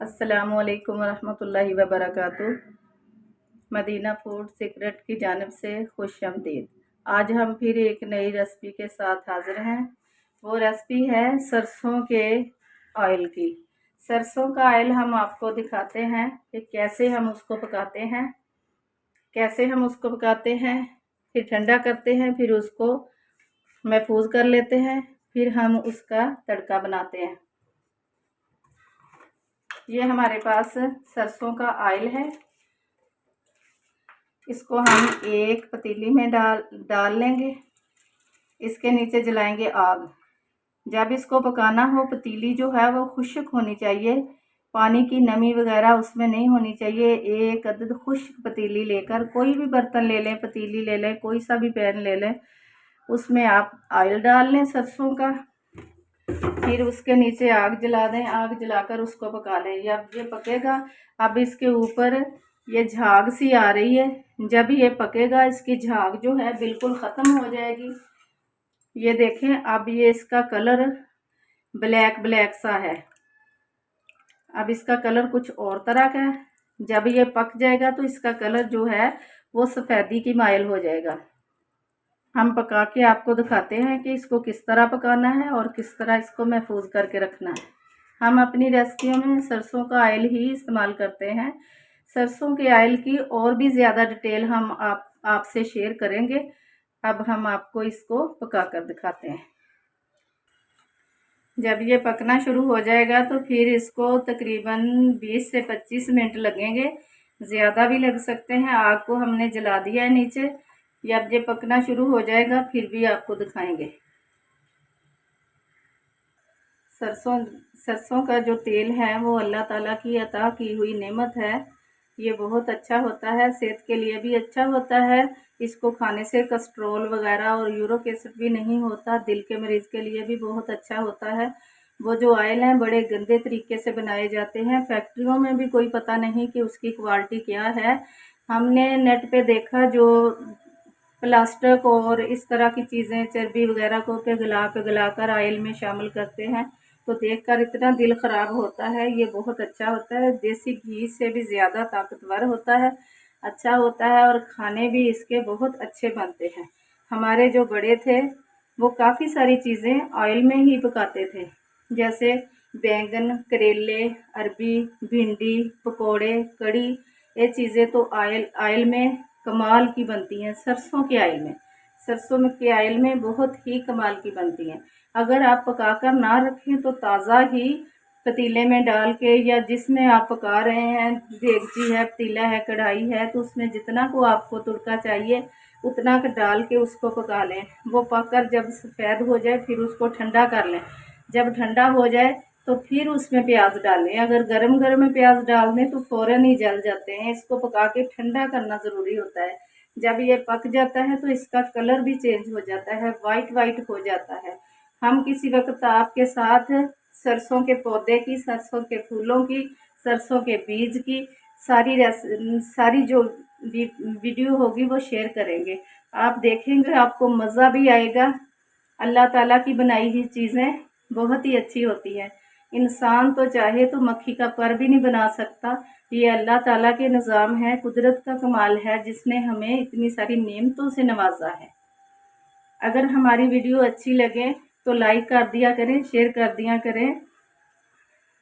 अस्सलामुअलैकुम वरहमतुल्लाहि वबरकातुह। Medina food secret की जानिब से खुशामदीद। आज हम फिर एक नई रेसिपी के साथ हाजिर हैं। वो रेसिपी है सरसों के ऑयल की। सरसों का ऑयल हम आपको दिखाते हैं कि कैसे हम उसको पकाते हैं, फिर ठंडा करते हैं, फिर उसको महफूज कर लेते हैं, फिर हम उसका तड़का बनाते हैं। ये हमारे पास सरसों का ऑयल है। इसको हम एक पतीली में डाल लेंगे। इसके नीचे जलाएंगे आग। जब इसको पकाना हो, पतीली जो है वो खुश्क होनी चाहिए, पानी की नमी वगैरह उसमें नहीं होनी चाहिए। एक अदद खुश्क पतीली लेकर, कोई भी बर्तन ले लें, पतीली ले लें, कोई सा भी पैन ले लें, उसमें आप ऑयल डाल लें सरसों का। फिर उसके नीचे आग जला दें। आग जलाकर उसको पका लें। जब ये पकेगा, अब इसके ऊपर ये झाग सी आ रही है। जब ये पकेगा, इसकी झाग जो है बिल्कुल ख़त्म हो जाएगी। ये देखें, अब ये इसका कलर ब्लैक ब्लैक सा है। अब इसका कलर कुछ और तरह का है। जब ये पक जाएगा तो इसका कलर जो है वो सफ़ेदी की माइल हो जाएगा। हम पका के आपको दिखाते हैं कि इसको किस तरह पकाना है और किस तरह इसको महफूज करके रखना है। हम अपनी रेसिपियों में सरसों का ऑयल ही इस्तेमाल करते हैं। सरसों के ऑयल की और भी ज़्यादा डिटेल हम आपसे शेयर करेंगे। अब हम आपको इसको पका कर दिखाते हैं। जब ये पकना शुरू हो जाएगा तो फिर इसको तकरीबन 20 से 25 मिनट लगेंगे, ज़्यादा भी लग सकते हैं। आग को हमने जला दिया है नीचे। जब ये पकना शुरू हो जाएगा फिर भी आपको दिखाएंगे। सरसों का जो तेल है वो अल्लाह ताला की अता की हुई नेमत है। ये बहुत अच्छा होता है, सेहत के लिए भी अच्छा होता है। इसको खाने से कोलेस्ट्रॉल वगैरह और यूरिक एसिड भी नहीं होता। दिल के मरीज़ के लिए भी बहुत अच्छा होता है। वो जो ऑयल हैं बड़े गंदे तरीके से बनाए जाते हैं। फैक्ट्रियों में भी कोई पता नहीं कि उसकी क्वालिटी क्या है। हमने नेट पे देखा, जो प्लास्टिक और इस तरह की चीज़ें, चर्बी वगैरह को पिघला कर ऑयल में शामिल करते हैं, तो देखकर इतना दिल ख़राब होता है। ये बहुत अच्छा होता है, देसी घी से भी ज़्यादा ताकतवर होता है, अच्छा होता है, और खाने भी इसके बहुत अच्छे बनते हैं। हमारे जो बड़े थे वो काफ़ी सारी चीज़ें ऑयल में ही पकाते थे, जैसे बैंगन, करेले, अरबी, भिंडी, पकोड़े, कड़ी। ये चीज़ें तो ऑयल में कमाल की बनती हैं। सरसों के ऑयल में बहुत ही कमाल की बनती हैं। अगर आप पकाकर ना रखें तो ताज़ा ही पतीले में डाल के, या जिसमें आप पका रहे हैं, देगची है, पतीला है, कढ़ाई है, तो उसमें जितना को आपको तुड़का चाहिए उतना का डाल के उसको पका लें। वो पककर जब सफ़ेद हो जाए फिर उसको ठंडा कर लें। जब ठंडा हो जाए तो फिर उसमें प्याज डालें। अगर गरम गरम में प्याज डाल दें तो फ़ौरन ही जल जाते हैं। इसको पका के ठंडा करना ज़रूरी होता है। जब ये पक जाता है तो इसका कलर भी चेंज हो जाता है, वाइट वाइट हो जाता है। हम किसी वक्त आपके साथ सरसों के पौधे की, सरसों के फूलों की, सरसों के बीज की सारी जो वीडियो होगी वो शेयर करेंगे। आप देखेंगे, आपको मज़ा भी आएगा। अल्लाह ताला की बनाई हुई चीज़ें बहुत ही अच्छी होती हैं। इंसान तो चाहे तो मक्खी का पर भी नहीं बना सकता। ये अल्लाह ताला के निज़ाम है, कुदरत का कमाल है, जिसने हमें इतनी सारी नेमतों से नवाजा है। अगर हमारी वीडियो अच्छी लगे तो लाइक कर दिया करें, शेयर कर दिया करें,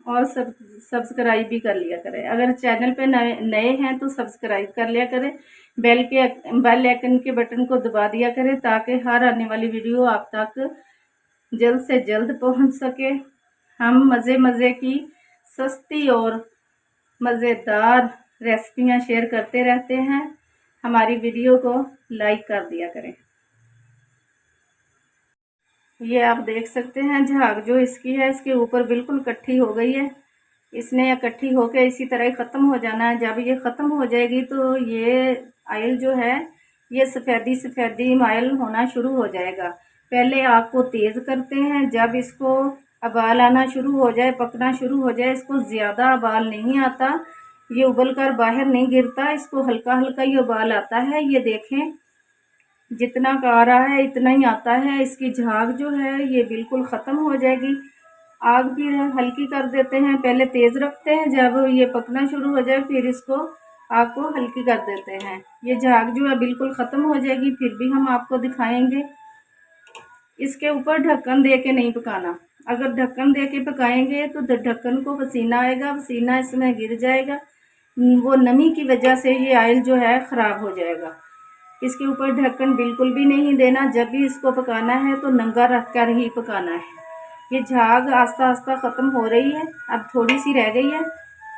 और सब्सक्राइब भी कर लिया करें। अगर चैनल पे नए हैं तो सब्सक्राइब कर लिया करें। बेल आइकन के बटन को दबा दिया करें, ताकि हर आने वाली वीडियो आप तक जल्द से जल्द पहुंच सके। हम मज़े मज़े की सस्ती और मज़ेदार रेसिपियां शेयर करते रहते हैं। हमारी वीडियो को लाइक कर दिया करें। ये आप देख सकते हैं, झाग जो इसकी है इसके ऊपर बिल्कुल इकट्ठी हो गई है। इसने इकट्ठी होकर इसी तरह ख़त्म हो जाना है। जब ये ख़त्म हो जाएगी तो ये ऑयल जो है ये सफ़ेदी माइल होना शुरू हो जाएगा। पहले आग को तेज़ करते हैं। जब इसको उबाल आना शुरू हो जाए, पकना शुरू हो जाए, इसको ज़्यादा उबाल नहीं आता, ये उबल कर बाहर नहीं गिरता, इसको हल्का हल्का ही उबाल आता है। ये देखें, जितना का आ रहा है इतना ही आता है। इसकी झाग जो है ये बिल्कुल ख़त्म हो जाएगी। आग भी हल्की कर देते हैं, पहले तेज़ रखते हैं, जब ये पकना शुरू हो जाए फिर इसको आग को हल्की कर देते हैं। ये झाग जो है बिल्कुल ख़त्म हो जाएगी, फिर भी हम आपको दिखाएंगे। इसके ऊपर ढक्कन दे के नहीं पकाना, अगर ढक्कन दे के पकाएंगे तो ढक्कन को पसीना आएगा, पसीना इसमें गिर जाएगा, वो नमी की वजह से ये ऑयल जो है ख़राब हो जाएगा। इसके ऊपर ढक्कन बिल्कुल भी नहीं देना, जब भी इसको पकाना है तो नंगा रख कर ही पकाना है। ये झाग आस्ता आस्ता ख़त्म हो रही है, अब थोड़ी सी रह गई है,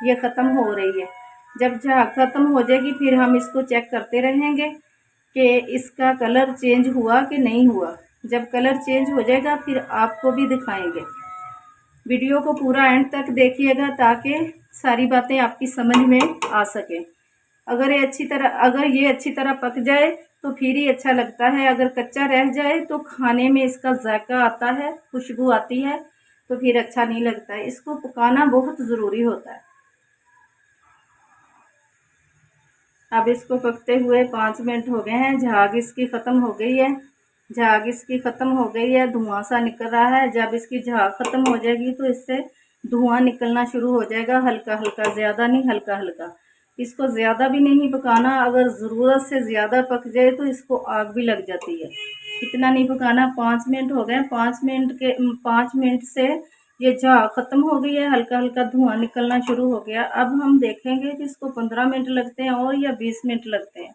ये ख़त्म हो रही है। जब झाग ख़त्म हो जाएगी फिर हम इसको चेक करते रहेंगे कि इसका कलर चेंज हुआ कि नहीं हुआ। जब कलर चेंज हो जाएगा फिर आपको भी दिखाएंगे। वीडियो को पूरा एंड तक देखिएगा ताकि सारी बातें आपकी समझ में आ सके। अगर ये अच्छी तरह पक जाए तो फिर ही अच्छा लगता है, अगर कच्चा रह जाए तो खाने में इसका जायका आता है, खुशबू आती है, तो फिर अच्छा नहीं लगता है। इसको पकाना बहुत ज़रूरी होता है। अब इसको पकते हुए 5 मिनट हो गए हैं, झाग इसकी ख़त्म हो गई है, झाग इसकी ख़त्म हो गई है, धुआं सा निकल रहा है। जब इसकी झाग ख़त्म हो जाएगी तो इससे धुआं निकलना शुरू हो जाएगा, हल्का हल्का, ज़्यादा नहीं, हल्का हल्का। इसको ज़्यादा भी नहीं पकाना, अगर ज़रूरत से ज़्यादा पक जाए तो इसको आग भी लग जाती है। इतना नहीं पकाना। 5 मिनट हो गए, 5 मिनट से ये झाग ख़त्म हो गई है, हल्का हल्का धुआं निकलना शुरू हो गया। अब हम देखेंगे कि इसको 15 मिनट लगते हैं और या 20 मिनट लगते हैं।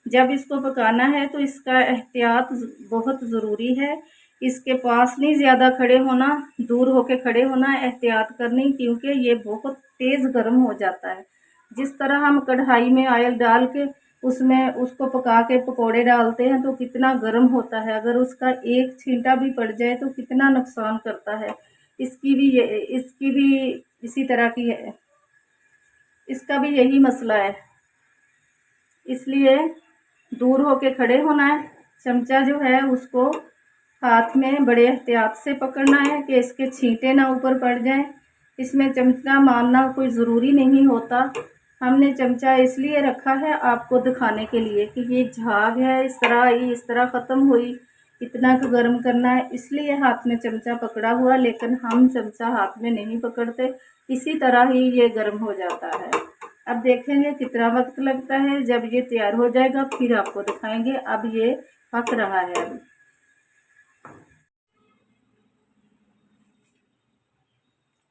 जब इसको पकाना है तो इसका एहतियात बहुत ज़रूरी है। इसके पास नहीं ज़्यादा खड़े होना, दूर होके खड़े होना, एहतियात करनी, क्योंकि ये बहुत तेज़ गर्म हो जाता है। जिस तरह हम कढ़ाई में ऑयल डाल के उसमें उसको पका के पकोड़े डालते हैं तो कितना गर्म होता है, अगर उसका एक छींटा भी पड़ जाए तो कितना नुकसान करता है। इसकी भी इसी तरह की है, इसका भी यही मसला है। इसलिए दूर होके खड़े होना है। चमचा जो है उसको हाथ में बड़े एहतियात से पकड़ना है कि इसके छींटे ना ऊपर पड़ जाएं। इसमें चमचा मारना कोई ज़रूरी नहीं होता, हमने चमचा इसलिए रखा है आपको दिखाने के लिए कि ये झाग है, इस तरह ख़त्म हुई, इतना तो गर्म करना है, इसलिए हाथ में चमचा पकड़ा हुआ। लेकिन हम चमचा हाथ में नहीं पकड़ते, इसी तरह ही ये गर्म हो जाता है। अब देखेंगे कितना वक्त लगता है। जब ये तैयार हो जाएगा फिर आपको दिखाएंगे। अब ये पक रहा है। अभी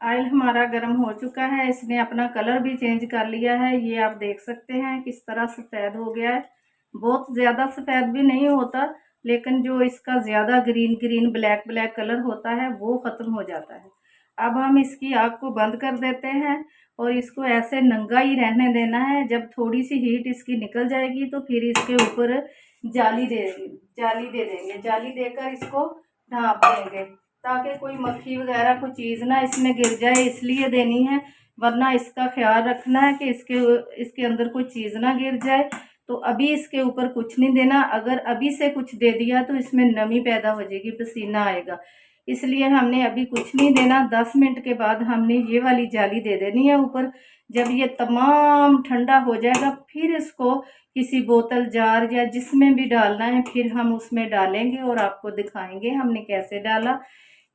ऑयल हमारा गर्म हो चुका है, इसने अपना कलर भी चेंज कर लिया है। ये आप देख सकते हैं किस तरह सफ़ेद हो गया है। बहुत ज़्यादा सफ़ेद भी नहीं होता, लेकिन जो इसका ज़्यादा green green black black colour होता है वो ख़त्म हो जाता है। अब हम इसकी आग को बंद कर देते हैं और इसको ऐसे नंगा ही रहने देना है। जब थोड़ी सी हीट इसकी निकल जाएगी तो फिर इसके ऊपर जाली दे देंगे, जाली देकर इसको ढाँप देंगे ताकि कोई मक्खी वगैरह कोई चीज़ ना इसमें गिर जाए, इसलिए देनी है। वरना इसका ख्याल रखना है कि इसके अंदर कोई चीज़ ना गिर जाए। तो अभी इसके ऊपर कुछ नहीं देना, अगर अभी से कुछ दे दिया तो इसमें नमी पैदा हो जाएगी, पसीना आएगा, इसलिए हमने अभी कुछ नहीं देना। 10 मिनट के बाद हमने ये वाली जाली दे देनी है ऊपर। जब ये तमाम ठंडा हो जाएगा फिर इसको किसी बोतल जार या जिसमें भी डालना है फिर हम उसमें डालेंगे और आपको दिखाएंगे हमने कैसे डाला,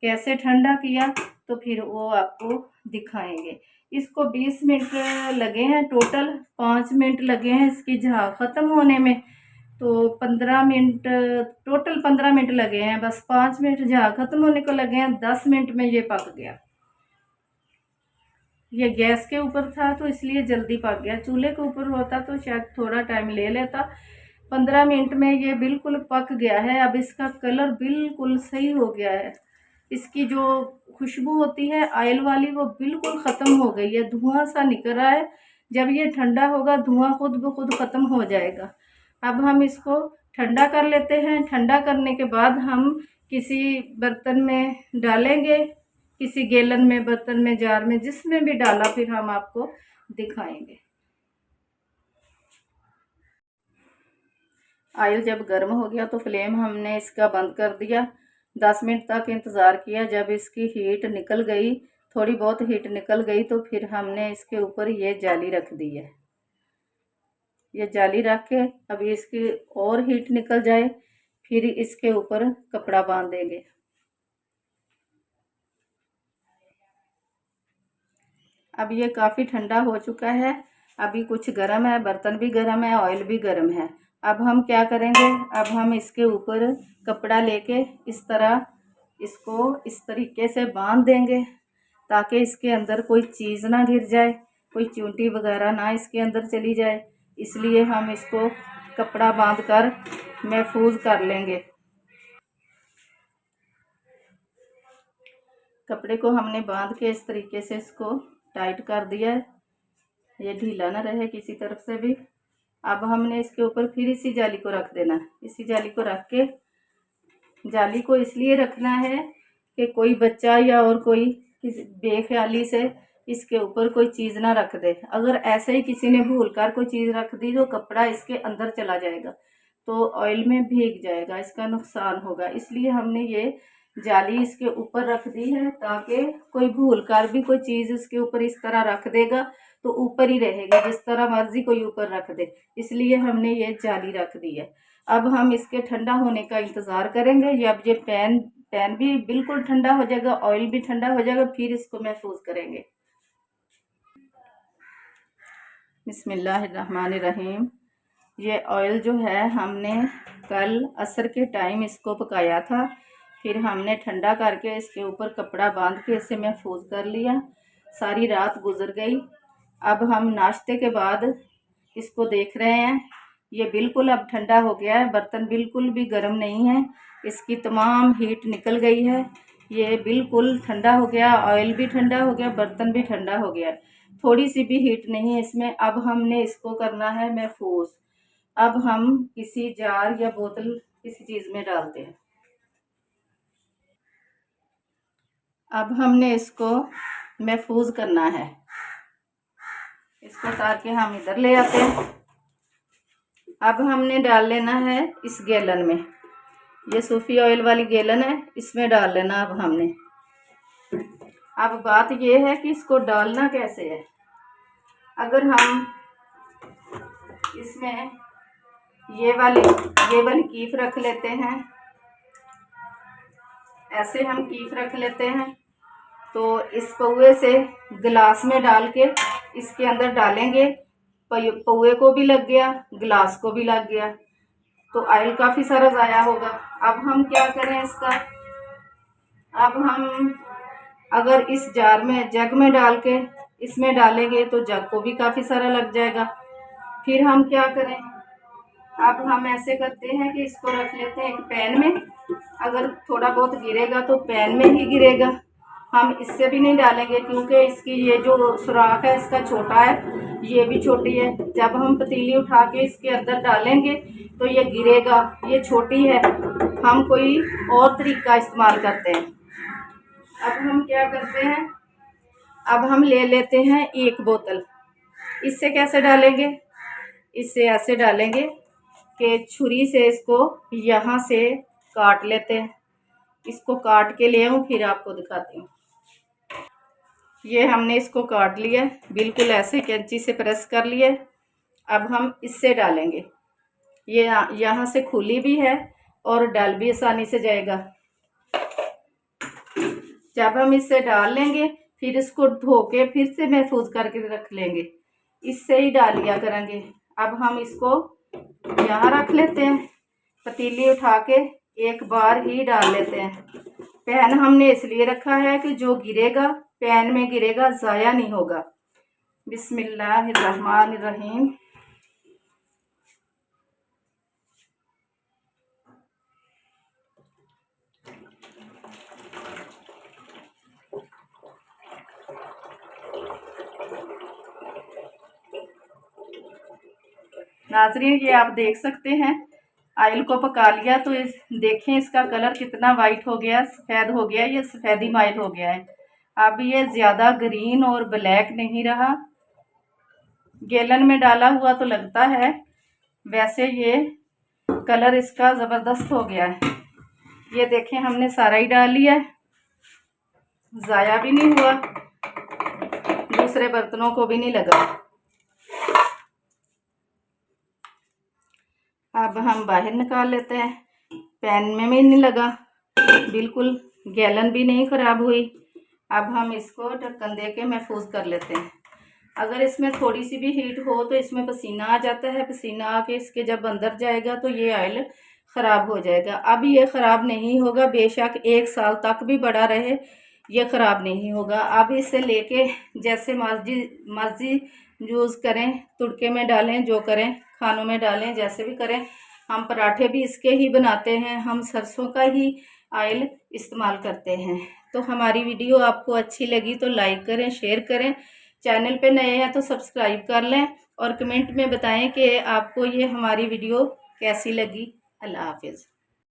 कैसे ठंडा किया, तो फिर वो आपको दिखाएंगे। इसको 20 मिनट लगे हैं टोटल, 5 मिनट लगे हैं इसकी झाग ख़त्म होने में, तो 15 मिनट टोटल 15 मिनट लगे हैं, बस 5 मिनट झाग ख़त्म होने को लगे हैं। 10 मिनट में ये पक गया। ये गैस के ऊपर था तो इसलिए जल्दी पक गया, चूल्हे के ऊपर होता तो शायद थोड़ा टाइम ले लेता। 15 मिनट में ये बिल्कुल पक गया है। अब इसका कलर बिल्कुल सही हो गया है, इसकी जो खुशबू होती है ऑयल वाली वो बिल्कुल ख़त्म हो गई है, धुआं सा निकल रहा है। जब ये ठंडा होगा धुआं खुद ब खुद ख़त्म हो जाएगा। अब हम इसको ठंडा कर लेते हैं। ठंडा करने के बाद हम किसी बर्तन में डालेंगे, किसी गैलन में, बर्तन में, जार में, जिसमें भी डाला फिर हम आपको दिखाएंगे। ऑयल जब गर्म हो गया तो फ्लेम हमने इसका बंद कर दिया। 10 मिनट तक इंतज़ार किया। जब इसकी हीट निकल गई, थोड़ी बहुत हीट निकल गई, तो फिर हमने इसके ऊपर ये जाली रख दी है। ये जाली रख के अभी इसकी और हीट निकल जाए फिर इसके ऊपर कपड़ा बांध देंगे। अब ये काफ़ी ठंडा हो चुका है। अभी कुछ गर्म है, बर्तन भी गर्म है, ऑयल भी गर्म है। अब हम क्या करेंगे, अब हम इसके ऊपर कपड़ा लेके इस तरह इसको इस तरीके से बांध देंगे ताकि इसके अंदर कोई चीज़ ना गिर जाए, कोई चींटी वगैरह ना इसके अंदर चली जाए। इसलिए हम इसको कपड़ा बांध कर महफूज कर लेंगे। कपड़े को हमने बांध के इस तरीके से इसको टाइट कर दिया है, ये ढीला ना रहे किसी तरफ से भी। अब हमने इसके ऊपर फिर इसी जाली को रख देना। इसी जाली को रख के, जाली को इसलिए रखना है कि कोई बच्चा या और कोई किसी बेख्याली से इसके ऊपर कोई चीज़ ना रख दे। अगर ऐसे ही किसी ने भूल कर कोई चीज़ रख दी तो कपड़ा इसके अंदर चला जाएगा तो ऑयल में भीग जाएगा, इसका नुकसान होगा। इसलिए हमने ये जाली इसके ऊपर रख दी है ताकि कोई भूल कर भी कोई चीज़ इसके ऊपर इस तरह रख देगा तो ऊपर ही रहेगी, जिस तरह मर्जी कोई ऊपर रख दे। इसलिए हमने ये जाली रख दी है। अब हम इसके ठंडा होने का इंतज़ार करेंगे। ये अब ये पैन भी बिल्कुल ठंडा हो जाएगा, ऑयल भी ठंडा हो जाएगा, फिर इसको महफूज करेंगे। बिस्मिल्लाहिर्रहमानिर्रहीम। ये ऑयल जो है हमने कल असर के टाइम इसको पकाया था, फिर हमने ठंडा करके इसके ऊपर कपड़ा बांध के इसे महफूज कर लिया। सारी रात गुजर गई। अब हम नाश्ते के बाद इसको देख रहे हैं, ये बिल्कुल अब ठंडा हो गया है। बर्तन बिल्कुल भी गर्म नहीं है, इसकी तमाम हीट निकल गई है। ये बिल्कुल ठंडा हो गया, ऑयल भी ठंडा हो गया, बर्तन भी ठंडा हो गया, थोड़ी सी भी हीट नहीं है इसमें। अब हमने इसको करना है महफूज। अब हम किसी जार या बोतल किसी चीज़ में डालते हैं। अब हमने इसको महफूज करना है। इसको उतार के हम इधर ले आते हैं। अब हमने डाल लेना है इस गैलन में, ये सूफी ऑयल वाली गैलन है, इसमें डाल लेना। अब हमने, अब बात ये है कि इसको डालना कैसे है। अगर हम इसमें ये वाली कीफ रख लेते हैं, ऐसे हम कीफ रख लेते हैं तो इस पौए से गिलास में डाल के इसके अंदर डालेंगे। पौए को भी लग गया, गिलास को भी लग गया, तो ऑयल काफ़ी सारा ज़ाया होगा। अब हम क्या करें इसका, अब हम अगर इस जार में जग में डाल के इसमें डालेंगे तो जग को भी काफ़ी सारा लग जाएगा। फिर हम क्या करें, अब हम ऐसे करते हैं कि इसको रख लेते हैं एक पैन में। अगर थोड़ा बहुत गिरेगा तो पैन में ही गिरेगा, हम इससे भी नहीं डालेंगे क्योंकि इसकी ये जो सुराख है इसका छोटा है, ये भी छोटी है। जब हम पतीली उठा के इसके अंदर डालेंगे तो ये गिरेगा, ये छोटी है। हम कोई और तरीका इस्तेमाल करते हैं। अब हम क्या करते हैं, अब हम ले लेते हैं एक बोतल। इससे कैसे डालेंगे, इससे ऐसे डालेंगे कि छुरी से इसको यहाँ से काट लेते हैं। इसको काट के ले आऊँ फिर आपको दिखाती हूँ। ये हमने इसको काट लिया, बिल्कुल ऐसे कैंची से प्रेस कर लिया। अब हम इससे डालेंगे, ये यहाँ से खुली भी है और डल भी आसानी से जाएगा। जब हम इससे डाल लेंगे फिर इसको धो के फिर से महफूज करके रख लेंगे, इससे ही डाल लिया करेंगे। अब हम इसको यहाँ रख लेते हैं, पतीली उठा के एक बार ही डाल लेते हैं। पैन हमने इसलिए रखा है कि जो गिरेगा पैन में गिरेगा, ज़ाया नहीं होगा। बिस्मिल्लाहिर्रहमानिर्रहीम। नाज़रीन, ये आप देख सकते हैं ऑयल को पका लिया तो देखें इसका कलर कितना वाइट हो गया, सफ़ेद हो गया, ये सफ़ेदी माइल हो गया है। अब ये ज़्यादा ग्रीन और ब्लैक नहीं रहा। गैलन में डाला हुआ तो लगता है, वैसे ये कलर इसका ज़बरदस्त हो गया है। ये देखें हमने सारा ही डाल लिया है, ज़ाया भी नहीं हुआ, दूसरे बर्तनों को भी नहीं लगा। अब हम बाहर निकाल लेते हैं, पैन में भी नहीं लगा, बिल्कुल गैलन भी नहीं ख़राब हुई। अब हम इसको ढक्कन दे के महफूज कर लेते हैं। अगर इसमें थोड़ी सी भी हीट हो तो इसमें पसीना आ जाता है, पसीना आके इसके जब अंदर जाएगा तो ये ऑयल ख़राब हो जाएगा। अब ये ख़राब नहीं होगा, बेशक 1 साल तक भी पड़ा रहे ये ख़राब नहीं होगा। अब इसे लेके जैसे मर्जी मर्जी यूज़ करें, तुड़के में डालें, जो करें, खानों में डालें, जैसे भी करें। हम पराठे भी इसके ही बनाते हैं, हम सरसों का ही ऑयल इस्तेमाल करते हैं। तो हमारी वीडियो आपको अच्छी लगी तो लाइक करें, शेयर करें, चैनल पे नए हैं तो सब्सक्राइब कर लें और कमेंट में बताएं कि आपको ये हमारी वीडियो कैसी लगी। अल्लाह हाफिज़।